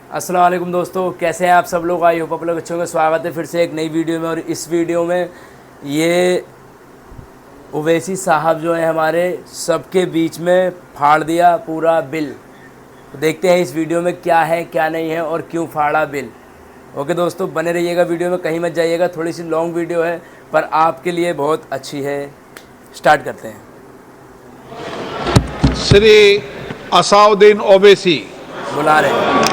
अस्सलाम वालेकुम दोस्तों, कैसे हैं आप सब लोग। आई होप आप लोग अच्छे होंगे। स्वागत है फिर से एक नई वीडियो में। और इस वीडियो में ये ओवैसी साहब जो हैं हमारे सबके बीच में फाड़ दिया पूरा बिल। तो देखते हैं इस वीडियो में क्या है क्या नहीं है और क्यों फाड़ा बिल। ओके दोस्तों, बने रहिएगा वीडियो में, कहीं मत जाइएगा। थोड़ी सी लॉन्ग वीडियो है पर आपके लिए बहुत अच्छी है। स्टार्ट करते हैं। श्री असाउद्दीन ओवैसी बुला रहे हैं,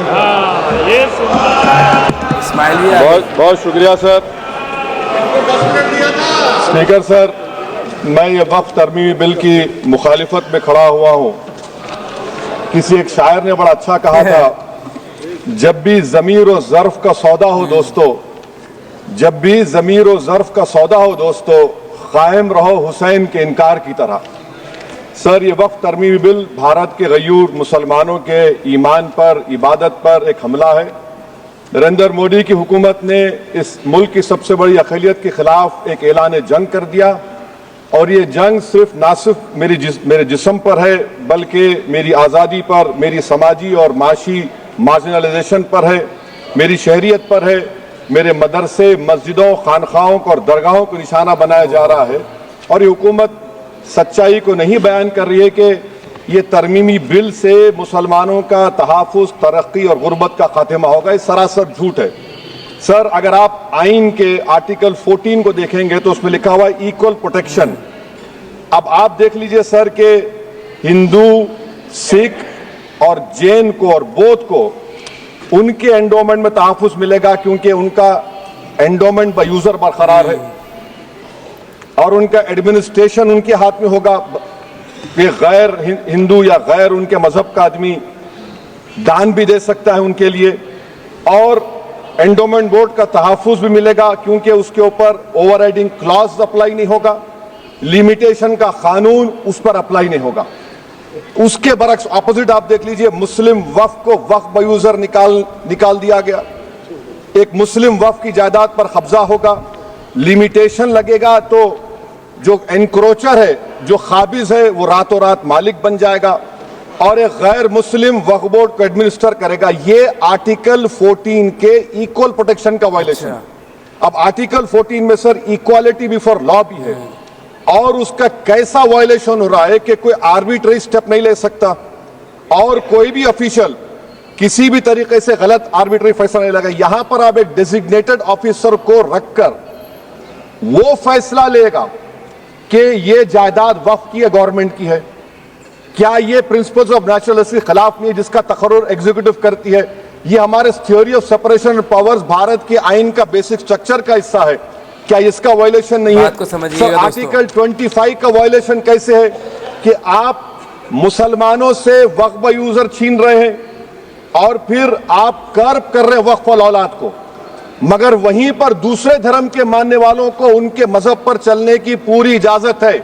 इस्माइल भी आ गए। बहुत बहुत शुक्रिया सर। स्पीकर सर, मैं ये वक्फ तरमीमी बिल की मुखालिफत में खड़ा हुआ हूँ। किसी एक शायर ने बड़ा अच्छा कहा था, जब भी ज़मीर और ज़र्फ़ का सौदा हो दोस्तों, जब भी ज़मीर और ज़र्फ़ का सौदा हो दोस्तों, कायम रहो हुसैन के इनकार की तरह। सर, ये वक्फ तरमीमी बिल भारत के गयूर मुसलमानों के ईमान पर, इबादत पर एक हमला है। नरेंद्र मोदी की हुकूमत ने इस मुल्क की सबसे बड़ी अक़लियत के खिलाफ एक ऐलान जंग कर दिया। और ये जंग ना सिर्फ मेरे जिस्म पर है, बल्कि मेरी आज़ादी पर, मेरी समाजी और माशी मार्जिनलाइजेशन पर है, मेरी शहरियत पर है, मेरे मदरसे, मस्जिदों, खानखाहों और दरगाहों को निशाना बनाया जा रहा है। और ये हुकूमत सच्चाई को नहीं बयान कर रही है कि ये तरमीमी बिल से मुसलमानों का तहफ़्फ़ुज़, तरक्की और गुर्बत का खात्मा होगा। ये सरासर झूठ है। सर, अगर आप आइन के आर्टिकल 14 को देखेंगे तो उसमें लिखा हुआ है इक्वल प्रोटेक्शन। अब आप देख लीजिए सर कि हिंदू, सिख और जैन को और बौद्ध को उनके एंडोमेंट में तहफ़्फ़ुज़ मिलेगा, क्योंकि उनका एंडोमेंट बाय यूजर बरकरार है और उनका एडमिनिस्ट्रेशन उनके हाथ में होगा। वे गैर हिंदू या गैर उनके मजहब का आदमी दान भी दे सकता है उनके लिए। और एंडोमेंट बोर्ड का तहफ़्फ़ुज़ भी मिलेगा, क्योंकि उसके ऊपर ओवरराइडिंग क्लॉज अप्लाई नहीं होगा, लिमिटेशन का कानून उस पर अप्लाई नहीं होगा। उसके बरक्स ऑपोजिट आप देख लीजिए, मुस्लिम वक्फ को वक्फ बाय यूजर निकाल दिया गया। एक मुस्लिम वक्फ की जायदाद पर कब्जा होगा, लिमिटेशन लगेगा तो जो एनक्रोचर है, जो खाबिज है, वो रातों रात मालिक बन जाएगा और एक गैर मुस्लिम वक्फ बोर्ड को एडमिनिस्टर करेगा। ये आर्टिकल 14 के इक्वल प्रोटेक्शन का वायलेशन। अब आर्टिकल 14 में सर इक्वालिटी बिफोर लॉ भी है और उसका कैसा वायलेशन हो रहा है कि कोई आर्बिट्ररी स्टेप नहीं ले सकता और कोई भी ऑफिशियल किसी भी तरीके से गलत आर्बिट्ररी फैसला नहीं लगा। यहां पर आप एक डेजिग्नेटेड ऑफिसर को रखकर वो फैसला लेगा कि ये जायदाद वक्फ की है, गवर्नमेंट की है। क्या ये प्रिंसिपल्स ऑफ नेचुरल के खिलाफ नहीं है जिसका तकर्रुर एग्जीक्यूटिव करती है? ये हमारे theory of separation of powers, Bharat के आइन का बेसिक स्ट्रक्चर का हिस्सा है। क्या इसका वायलेशन नहीं है? सर, आर्टिकल 25 का वायलेशन कैसे है कि आप मुसलमानों से वक्फ बाय यूजर छीन रहे हैं और फिर आप कर्ब कर रहे हैं वक्फ वाल औलाद को, मगर वहीं पर दूसरे धर्म के मानने वालों को उनके मजहब पर चलने की पूरी इजाजत है।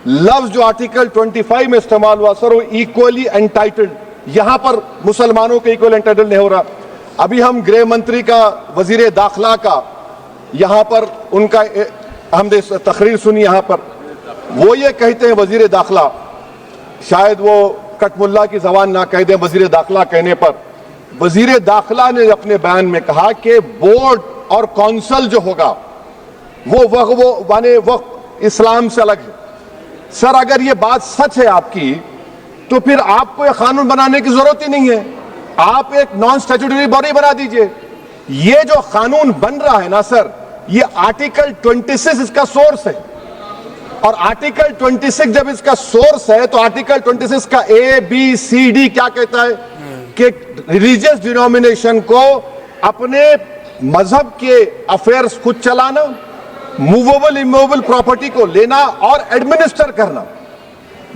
लफ्ज जो आर्टिकल 25 में इस्तेमाल हुआ सर, वो इक्वली एंटाइटल्ड, यहां पर मुसलमानों के इक्वल एंटाइटल्ड नहीं हो रहा। अभी हम गृह मंत्री का, वजीर दाखिला का यहां पर उनका हमने तकरीर सुनी, यहां पर वो ये कहते हैं वजीर दाखिला, शायद वो कटमुल्ला की जबान ना कह दें, वजीर दाखिला कहने पर वजीर दाखिला ने अपने बयान में कहा कि बोर्ड और काउंसिल जो होगा वो माने वक्फ इस्लाम से अलग है। सर, अगर ये बात सच है आपकी, तो फिर आपको एक कानून बनाने की जरूरत ही नहीं है। आप एक नॉन स्टैट्यूटरी बॉडी बना दीजिए। ये जो कानून बन रहा है ना सर, ये आर्टिकल 26 इसका सोर्स है और आर्टिकल 26 जब इसका सोर्स है तो आर्टिकल 26 का ABCD क्या कहता है कि रिलीजियस डिनोमिनेशन को अपने मजहब के अफेयर्स खुद चलाना, मूवेबल इमूवेबल प्रॉपर्टी को लेना और एडमिनिस्टर करना।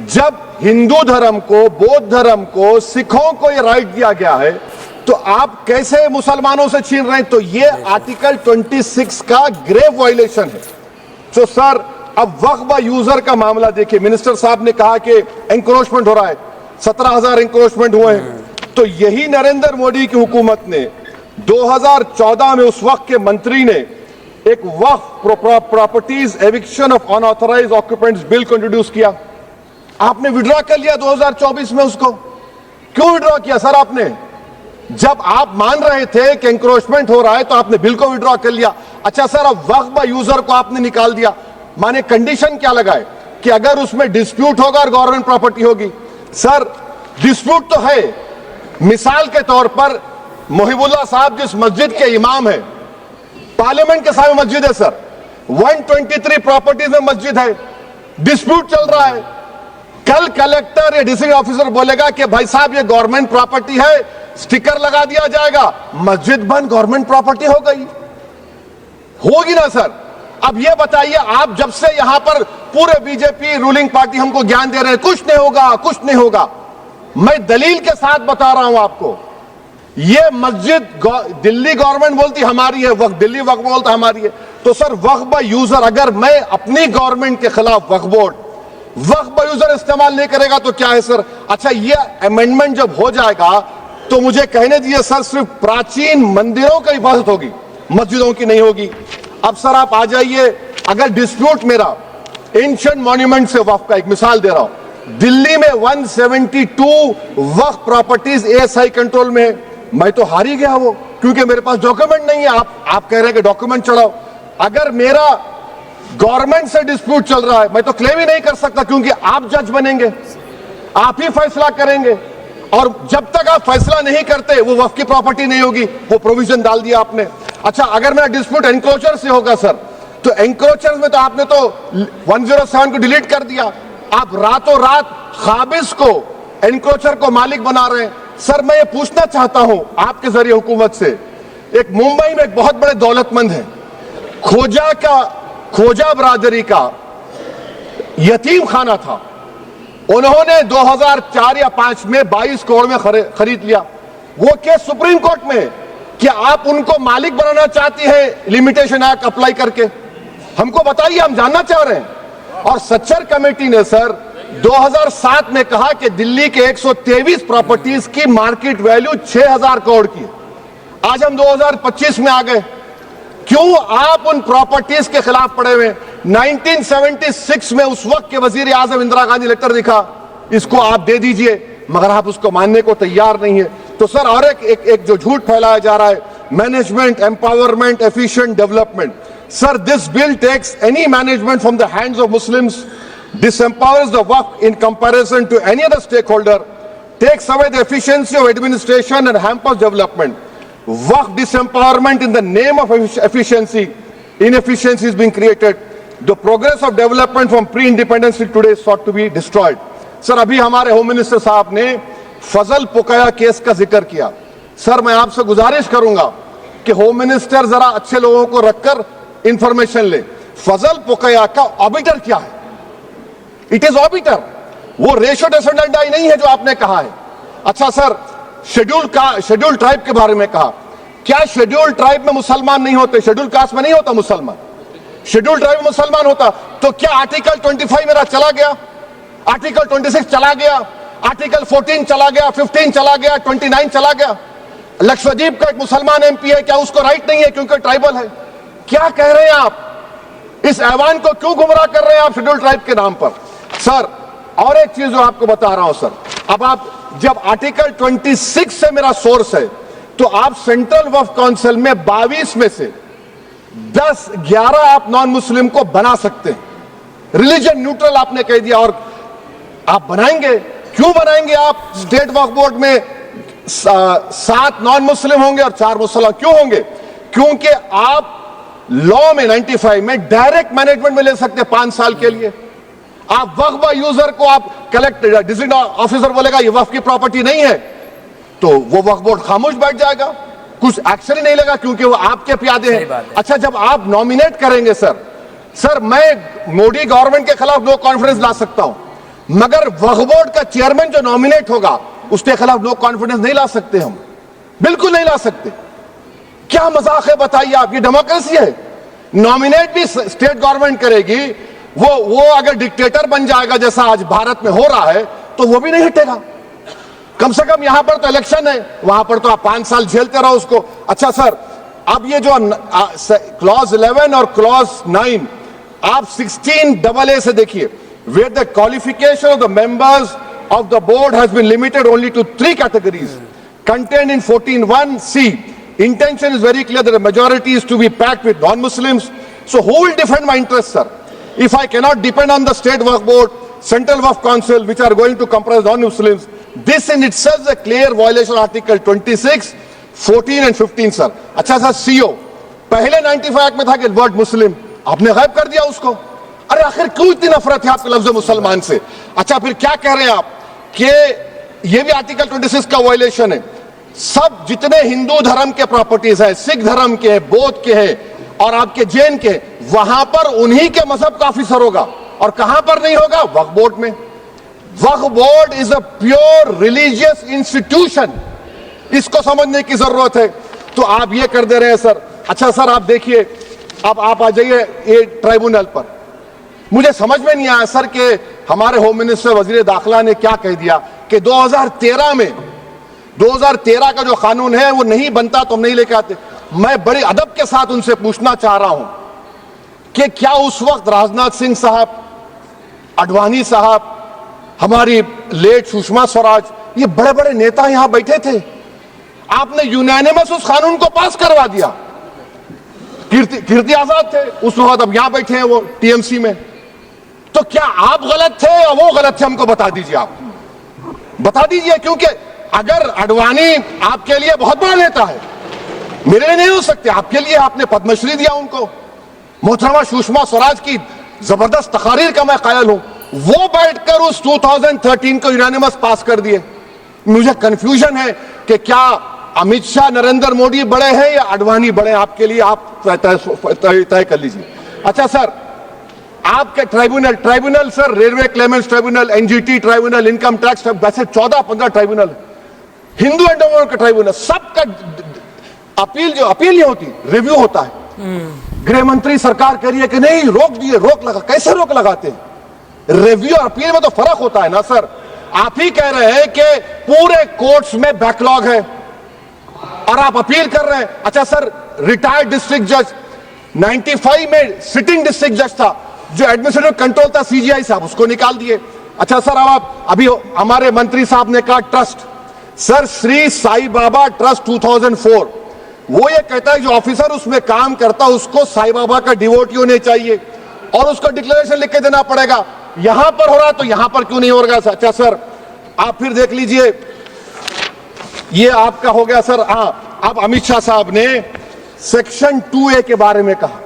जब हिंदू धर्म को, बौद्ध धर्म को, सिखों को यह राइट दिया गया है, तो आप कैसे मुसलमानों से छीन रहे हैं? तो ये आर्टिकल 26 का ग्रेव वायलेशन है। तो सर, अब वक्फ बाय यूजर का मामला देखिए, मिनिस्टर साहब ने कहा कि एंक्रोचमेंट हो रहा है, 17,000 एंक्रोचमेंट हुए हैं। तो यही नरेंद्र मोदी की हुकूमत ने 2014 में उस वक्त के मंत्री ने एक वक्फ properties eviction of unauthorised occupants bill को इंट्रोड्यूस किया। आपने विड्रॉ कर लिया 2024 में उसको। क्यों विड्रॉ किया सर आपने? जब आप मान रहे थे कि एंक्रोचमेंट हो रहा है तो आपने बिल को विड्रॉ कर लिया। अच्छा सर, अब वक्फ बाय यूजर को आपने निकाल दिया, माने कंडीशन क्या लगाए कि अगर उसमें डिस्प्यूट होगा और गवर्नमेंट प्रॉपर्टी होगी। सर डिस्प्यूट तो है, मिसाल के तौर पर मोहिबुल्लाह साहब जिस मस्जिद के इमाम है, पार्लियामेंट के सामने मस्जिद है सर, 123 प्रॉपर्टीज में मस्जिद है, डिस्प्यूट चल रहा है। कल कलेक्टर या डिस्ट्रिक्ट ऑफिसर बोलेगा कि भाई साहब ये गवर्नमेंट प्रॉपर्टी है, स्टिकर लगा दिया जाएगा, मस्जिद बंद, गवर्नमेंट प्रॉपर्टी हो गई, होगी ना सर। अब ये बताइए, आप जब से यहां पर पूरे बीजेपी रूलिंग पार्टी हमको ज्ञान दे रहे हैं कुछ नहीं होगा, कुछ नहीं होगा, मैं दलील के साथ बता रहा हूं आपको। ये मस्जिद दिल्ली गवर्नमेंट बोलती हमारी है, वक्फ दिल्ली वक्फ बोलता हमारी है, तो सर वक्फ बाय यूजर, अगर मैं अपनी गवर्नमेंट के खिलाफ वक्फ बोर्ड वक्फ बाय यूजर इस्तेमाल नहीं करेगा तो क्या है सर। अच्छा, ये अमेंडमेंट जब हो जाएगा तो मुझे कहने दीजिए सर, सिर्फ प्राचीन मंदिरों की हिफाजत होगी, मस्जिदों की नहीं होगी। अब सर आप आ जाइए, अगर डिस्प्यूट मेरा एंशिएंट मॉन्यूमेंट से वक्फ का, एक मिसाल दे रहा हूं, दिल्ली में 172 वक्फ प्रॉपर्टीज एएसआई कंट्रोल में है, मैं तो हार ही गया वो, क्योंकि मेरे पास डॉक्यूमेंट नहीं है। आप कह रहे हैं कि डॉक्यूमेंट चढ़ाओ, अगर मेरा गवर्नमेंट से डिस्प्यूट चल रहा है मैं तो क्लेम ही नहीं कर सकता, क्योंकि आप जज बनेंगे, आप ही फैसला करेंगे, और जब तक आप फैसला नहीं करते वो वक्फ की प्रॉपर्टी नहीं होगी, वो प्रोविजन डाल दिया आपने। अच्छा, अगर मेरा डिस्प्यूट एनक्रोचर से होगा सर, तो एनक्रोचर में तो आपने तो 107 को डिलीट कर दिया, आप रातों रात खाबिज को, एनक्रोचर को मालिक बना रहे हैं। सर मैं ये पूछना चाहता हूं आपके जरिए हुकूमत से, एक मुंबई में एक बहुत बड़े दौलतमंद है, खोजा बरादरी का यतीम खाना था, उन्होंने 2004 या 5 में 22 करोड़ में खरीद लिया। वो केस सुप्रीम कोर्ट में कि आप उनको मालिक बनाना चाहती है लिमिटेशन एक्ट अप्लाई करके, हमको बताइए, हम जानना चाह रहे हैं। और सच्चर कमेटी ने सर 2007 में कहा कि दिल्ली के 123 प्रॉपर्टीज की मार्केट वैल्यू 6000 करोड़ की। आज हम 2025 में आ गए, क्यों आप उन प्रॉपर्टीज के खिलाफ पड़े हुए? 1976 में उस वक्त के वजीर आजम इंदिरा गांधी लेटर लिखा, इसको आप दे दीजिए, मगर आप उसको मानने को तैयार नहीं है। तो सर और एक जो झूठ फैलाया जा रहा है, management empowerment efficient development, sir this bill takes any management from the hands of Muslims, disempowers the waqf in comparison to any other stakeholder, takes away the efficiency of administration and hampers development. Waqf disempowerment in the name of efficiency, inefficiency is being created. The progress of development from pre-independence till today is sought to be destroyed. Sir अभी हमारे home minister साहब ने फजल पुकाया case का जिक्र किया। Sir मैं आपसे गुजारिश करूंगा कि होम मिनिस्टर जरा अच्छे लोगों को रखकर इंफॉर्मेशन ले, फजल पुकाया का ऑबिटर क्या है? इट इज ऑबिटर, वो रेशियो डिसेंडेंटाई नहीं है जो आपने कहा है। अच्छा सर, शेड्यूल ट्राइब के बारे में कहा, क्या शेड्यूल ट्राइब में मुसलमान नहीं होते? शेड्यूल कास्ट में नहीं होता मुसलमान, शेड्यूल ट्राइब में मुसलमान होता। तो क्या आर्टिकल 25 मेरा चला गया, आर्टिकल 26 चला गया, आर्टिकल 14 चला गया, 15 चला गया, 29 चला गया? लक्षद्वीप का एक मुसलमान एमपी है, क्या उसको राइट नहीं है क्योंकि ट्राइबल है? क्या कह रहे हैं आप? इस ऐवान को क्यों गुमराह कर रहे हैं आप शेड्यूल ट्राइब के नाम पर? सर और एक चीज जो आपको बता रहा हूं सर, अब आप जब आर्टिकल 26 से मेरा सोर्स है, तो आप सेंट्रल वक्फ काउंसिल में 22 में से 11 आप नॉन मुस्लिम को बना सकते हैं, रिलीजन न्यूट्रल आपने कह दिया, और आप बनाएंगे, क्यों बनाएंगे आप? स्टेट वक्फ बोर्ड में 7 नॉन मुस्लिम होंगे और 4 मुसलमान, क्यों होंगे? क्योंकि आप लॉ में 95 में डायरेक्ट मैनेजमेंट में ले सकते हैं 5 साल के लिए। आप वक्फ बाय यूजर को आप कलेक्टर डिस्ट्रिक्ट ऑफिसर बोलेगा ये वक्फ की प्रॉपर्टी नहीं है, तो वो वक्फ बोर्ड खामोश बैठ जाएगा, कुछ एक्शन ही नहीं लेगा, क्योंकि वो आपके प्यादे हैं। अच्छा, जब आप नॉमिनेट करेंगे सर मैं मोदी गवर्नमेंट के खिलाफ नो कॉन्फिडेंस ला सकता हूं, मगर वक्फ बोर्ड का चेयरमैन जो नॉमिनेट होगा उसके खिलाफ नो कॉन्फिडेंस नहीं ला सकते, हम बिल्कुल नहीं ला सकते। क्या मजाक है बताइए आप? ये डेमोक्रेसी है। नॉमिनेट भी स्टेट गवर्नमेंट करेगी, वो अगर डिक्टेटर बन जाएगा जैसा आज भारत में हो रहा है तो वो भी नहीं हटेगा। कम से कम यहां पर तो इलेक्शन है, वहां पर तो आप 5 साल झेलते रहो उसको। अच्छा सर, अब ये जो क्लॉज 11 और क्लॉज 9 आप 16AA से देखिए, where the qualification of the members of the board has been limited only to 3 categories, contained in 14(1)(c). Intention is very clear that the majority is to be packed with non-Muslims. So who will defend my interests, sir? If I cannot depend on the State Waqf Board, Central Waqf Council, which are going to comprise non-Muslims, this in itself is a clear violation of Article 26, 14 and 15, sir. अच्छा sir, CO पहले 95 में था कि word मुस्लिम, आपने गायब कर दिया उसको। अरे आखिर क्यों इतनी नफरत है आपके लफ्ज मुसलमान से? अच्छा फिर क्या कह रहे हैं आप कि ये भी आर्टिकल 26 का वायलेशन है। सब जितने हिंदू धर्म के प्रॉपर्टीज है, सिख धर्म के, बौद्ध के हैं और आपके जैन के, वहां पर उन्हीं के मजहब का ऑफिसर होगा। और कहां पर नहीं होगा? वक्फ बोर्ड में। वक्फ board is a pure religious institution, इसको समझने की जरूरत है। तो आप ये कर दे रहे हैं सर। अच्छा सर, आप देखिए, अब आप आ जाइए ये ट्राइब्यूनल पर। मुझे समझ में नहीं आया सर कि हमारे होम मिनिस्टर वजीर दाखिला ने क्या कह दिया कि 2013 का जो कानून है वो नहीं बनता तो हम नहीं लेके आते। मैं बड़े अदब के साथ उनसे पूछना चाह रहा हूं कि क्या उस वक्त राजनाथ सिंह साहब, अडवाणी साहब, हमारी लेट सुषमा स्वराज, ये बड़े बड़े नेता यहां बैठे थे? आपने यूनानिमस उस कानून को पास करवा दिया। कीर्ति आजाद थे उस वक्त, अब यहां बैठे हैं वो टीएमसी में। तो क्या आप गलत थे या वो गलत थे? हमको बता दीजिए, आप बता दीजिए। क्योंकि अगर अडवाणी आपके लिए बहुत बड़ा नेता है, मेरे लिए नहीं हो सकते, आपके लिए आपने पद्मश्री दिया उनको। मोहतरमा सुषमा स्वराज की जबरदस्त तकारीर का मैं कायल हूं, वो बैठकर उस 2013 को यूनानिमस पास कर दिए। मुझे कंफ्यूजन है कि क्या अमित शाह, नरेंद्र मोदी बड़े हैं या अडवाणी बड़े? आपके लिए आप तय कर लीजिए। अच्छा सर, आपके tribunal sir, railway Clements tribunal, NGT tribunal, income tax, वैसे 14-15 ट्राइब्यूनल, हिंदू एंडोमेंट का ट्राइब्यूनल, सबका अपील नहीं होती, रिव्यू होता है। गृह मंत्री सरकार कह रही है कि नहीं, रोक दिए, रोक लगा। कैसे रोक लगाते हैं? रिव्यू और अपील में तो फर्क होता है ना सर। आप ही कह रहे हैं कि पूरे कोर्ट्स में बैकलॉग है और आप अपील कर रहे हैं। अच्छा सर, रिटायर्ड डिस्ट्रिक्ट जज 95 में सिटिंग डिस्ट्रिक्ट जज था, जो एडमिनिस्ट्रेटिव कंट्रोल था सीजीआई साहब, उसको निकाल दिए। अच्छा सर, अब आप अभी हमारे मंत्री साहब ने कहा trust, sir Shri Sai Baba trust 2004, वो ये कहता है जो ऑफिसर उसमें काम करता उसको साई बाबा का डिवोटी होने चाहिए और उसको डिक्लेरेशन लिख के देना पड़ेगा। यहां पर हो रहा तो यहां पर क्यों नहीं हो रहा? अच्छा सर, आप फिर देख लीजिए, ये आपका हो गया सर। हाँ, अब अमित शाह साहब ने सेक्शन 2A के बारे में कहा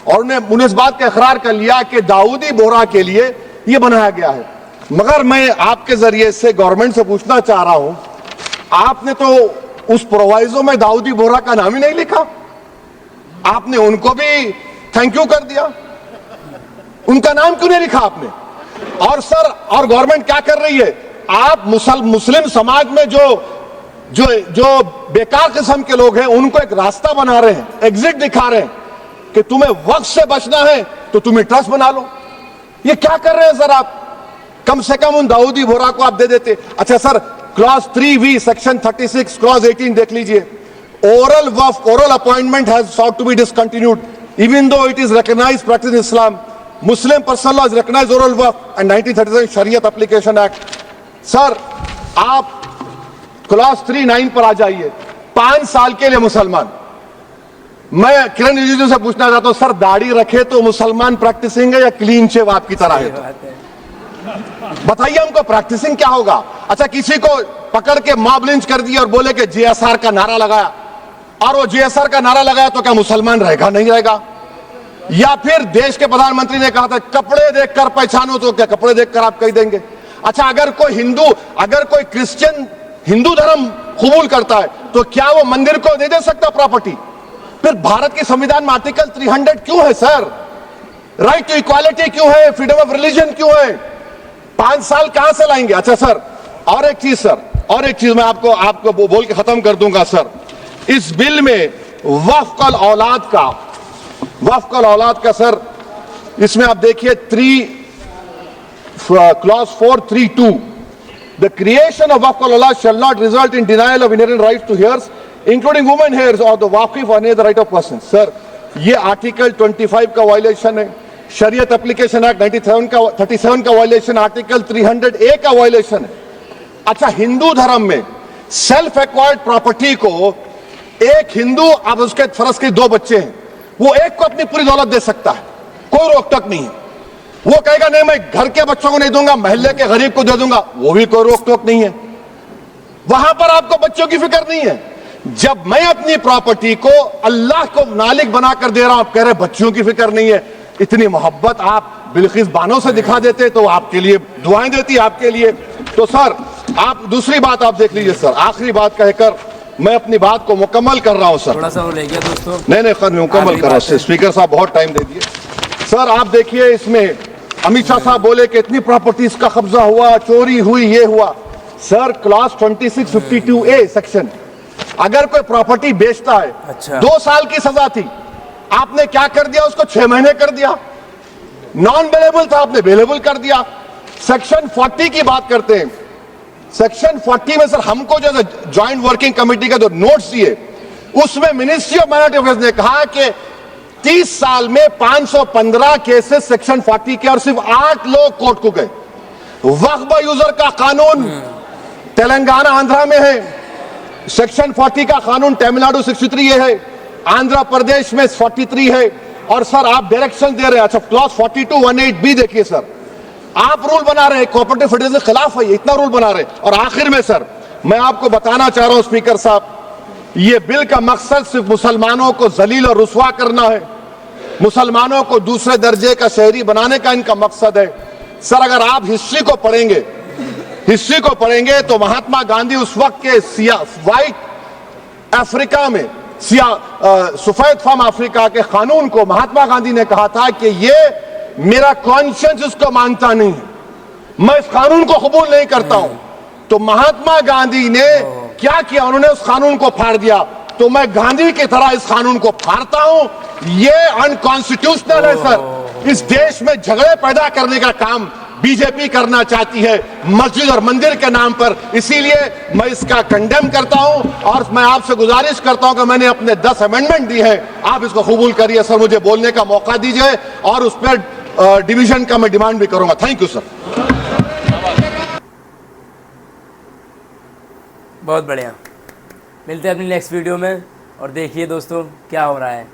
और उन्होंने इस बात का इकरार कर लिया कि दाऊदी बोहरा के लिए यह बनाया गया है। मगर मैं आपके जरिए से गवर्नमेंट से पूछना चाह रहा हूं, आपने तो उस प्रोवाइजो में दाऊदी बोहरा का नाम ही नहीं लिखा, आपने उनको भी थैंक यू कर दिया, उनका नाम क्यों नहीं लिखा आपने? और सर, और गवर्नमेंट क्या कर रही है? आप मुस्लिम समाज में जो बेकार किस्म के लोग हैं उनको एक रास्ता बना रहे हैं, एग्जिट दिखा रहे हैं कि तुम्हें वक्त से बचना है तो तुम्हें ट्रस्ट बना लो। ये क्या कर रहे हैं सर आप? कम से कम उन दाऊदी बोहरा को आप दे देते। अच्छा sir, clause 3V section 36 clause 18 देख लीजिए। Oral Waqf, oral appointment has sought to be discontinued even though it is recognized practice in Islam. Muslim personal law has recognized oral waqf and 1937 Shariat Application Act. Sir, आप clause 3(9) पर आ जाइए। 5 साल के लिए मुसलमान, मैं किरण रिजिजू से पूछना चाहता हूं सर, दाढ़ी रखे तो मुसलमान प्रैक्टिसिंग है या क्लीन शेव आपकी तरह है? बताइए हमको, प्रैक्टिसिंग क्या होगा? अच्छा, किसी को पकड़ के मॉब लिंच कर दिया और बोले कि JSR का नारा लगाया, और वो JSR का नारा लगाया तो क्या मुसलमान रहेगा? नहीं रहेगा। या फिर देश के प्रधानमंत्री ने कहा था कपड़े देखकर पहचानो, तो क्या कपड़े देखकर आप कह देंगे? अच्छा, अगर कोई क्रिश्चियन हिंदू धर्म कबूल करता है तो क्या वो मंदिर को नहीं दे सकता प्रॉपर्टी? फिर भारत के संविधान में आर्टिकल 300 क्यों है सर? राइट टू इक्वालिटी क्यों है? फ्रीडम ऑफ रिलीजन क्यों है? 5 साल कहां से लाएंगे? अच्छा सर, और एक चीज सर, और एक चीज मैं आपको बोल के खत्म कर दूंगा सर। इस बिल में वक्फ औलाद का सर, इसमें आप देखिए clause 4(3)(2), the creation of waqf al-awlad shall not result in denial of inherent rights to heirs, including women heirs or the waqif or any other right of person. Sir, ये article 25 का violation है, शरीयत application act 37 का violation, article 300A का violation है। अच्छा, हिंदू धर्म में सेल्फ एक्वायर्ड प्रॉपर्टी को एक हिंदू, अब उसके फर्ज के 2 बच्चे हैं, वो एक को अपनी पूरी दौलत दे सकता है, कोई रोक टोक नहीं है। वो कहेगा नहीं मैं घर के बच्चों को नहीं दूंगा, मोहल्ले के गरीब को दे दूंगा, वो भी कोई रोक टोक नहीं है। वहां पर आपको बच्चों की फिक्र नहीं है। जब मैं अपनी प्रॉपर्टी को अल्लाह को मालिक बनाकर दे रहा हूं, आप कह रहे बच्चों की फिक्र नहीं है। इतनी मोहब्बत आप बिल्किस बानो से दिखा देते तो आपके लिए दुआएं देती आपके लिए। तो सर आप दूसरी बात आप देख लीजिए सर, आखिरी बात कहकर मैं अपनी बात को मुकम्मल कर रहा हूं सर। थोड़ा सा वो ले गया दोस्तों। नहीं खैर मुकम्मल कर रहा हूं। स्पीकर साहब बहुत टाइम दे दिए। सर आप देखिए, इसमें अमित शाह साहब बोले कि इतनी प्रॉपर्टीज का कब्जा हुआ, चोरी हुई, ये हुआ। सर क्लास 2652A सेक्शन, अगर कोई प्रॉपर्टी बेचता है, अच्छा। 2 साल की सजा थी, आपने क्या कर दिया, उसको 6 महीने कर दिया। नॉन बेलेबल था, आपने बेलेबल कर दिया। सेक्शन 40 की बात करते हैं। सेक्शन 40 में सर हमको जो ज्वाइंट वर्किंग कमेटी का जो नोट्स दिए, उसमें मिनिस्ट्री ऑफ माइनॉरिटी अफेयर्स ने कहा कि 30 साल में 515 केसेस सेक्शन 40 के, और सिर्फ 8 लोग कोर्ट को गए। वक्फ यूजर का कानून तेलंगाना आंध्रा में है, सेक्शन 40 का कानून तमिलनाडु 63 है, आंध्र प्रदेश में 43 है। और सर आप डायरेक्शन दे रहे हैं, अच्छा क्लॉज 4218B देखिए सर, आप रूल बना रहे हैं, कोऑपरेटिव फेडरलिज्म के खिलाफ है, इतना रूल बना रहे हैं। और आखिर में सर मैं आपको बताना चाह रहा हूं स्पीकर साहब, ये बिल का मकसद सिर्फ मुसलमानों को जलील और रुस्वा करना है, मुसलमानों को दूसरे दर्जे का शहरी बनाने का इनका मकसद है। सर अगर आप हिस्ट्री को पढ़ेंगे तो महात्मा गांधी उस वक्त के व्हाइट अफ्रीका में सफेद फार्म अफ्रीका के कानून को महात्मा गांधी ने कहा था कि ये मेरा कॉन्शियंस इसको मानता नहीं है, मैं इस कानून को कबूल नहीं करता हूं। तो महात्मा गांधी ने क्या किया, उन्होंने उस कानून को फाड़ दिया। तो मैं गांधी की तरह इस कानून को फाड़ता हूं, ये अनकॉन्स्टिट्यूशनल है सर। इस देश में झगड़े पैदा करने का काम बीजेपी करना चाहती है मस्जिद और मंदिर के नाम पर, इसीलिए मैं इसका कंडेम करता हूं। और मैं आपसे गुजारिश करता हूं कि मैंने अपने 10 अमेंडमेंट दी है, आप इसको कबूल करिए सर, मुझे बोलने का मौका दीजिए, और उस पर डिवीजन का मैं डिमांड भी करूंगा। Thank you sir. बहुत बढ़िया, मिलते हैं अपनी नेक्स्ट वीडियो में, और देखिए दोस्तों क्या हो रहा है।